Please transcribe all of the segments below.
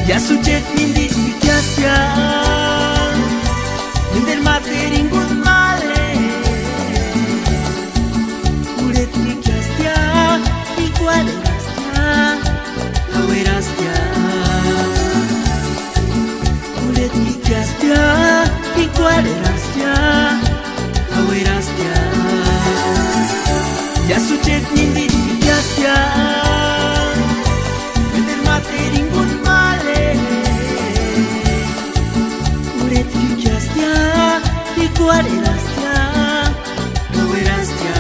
Ya sucet mindik dikasya Minder materin good male Uret dikasya Igual erastia Kau erastia Uret dikasya Igual erastia Kau erastia Ya sucet mindik dikasya Minder materin good male Uret dikasya Igual erastia Kau erastia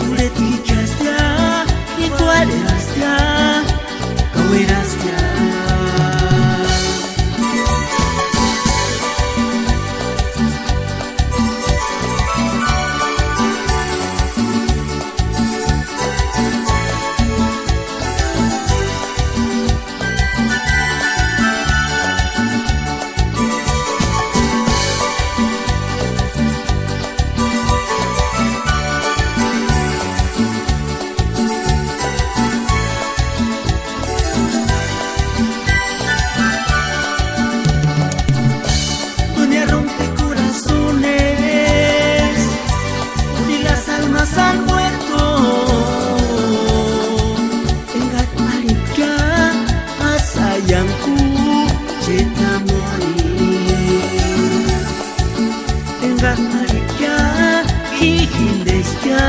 Uret dikasya Igual erastia Kau erastia Han muerto Enggak malika sayangku cinta morir Enggak malika hihindesca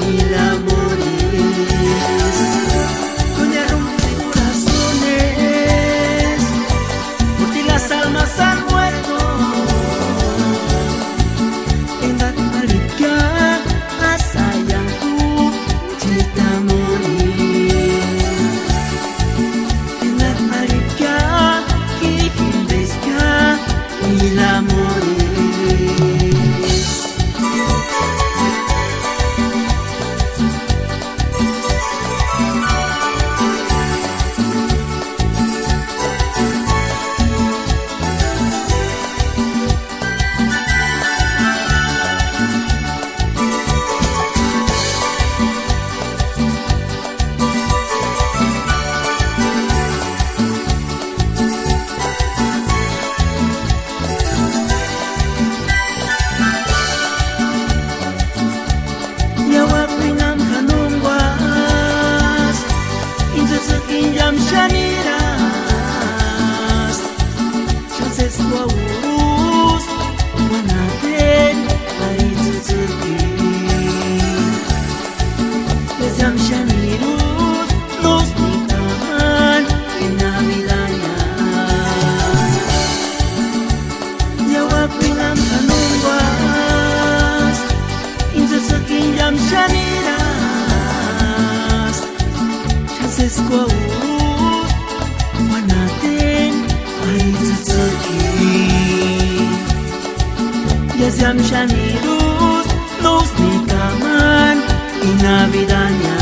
mila morir Dunia rompe corazones Por ti las almas han muerto Enggak malika sayangku cinta morir Enggak malika hihindesca mila morir Injam shaniras chances tua urus manaten hari tsuki Injam shanirus nos nitaman inavidanya Yawa pinam kanumbas injam shaniras chances tua Yazam shanirus nos nikaman inavidanya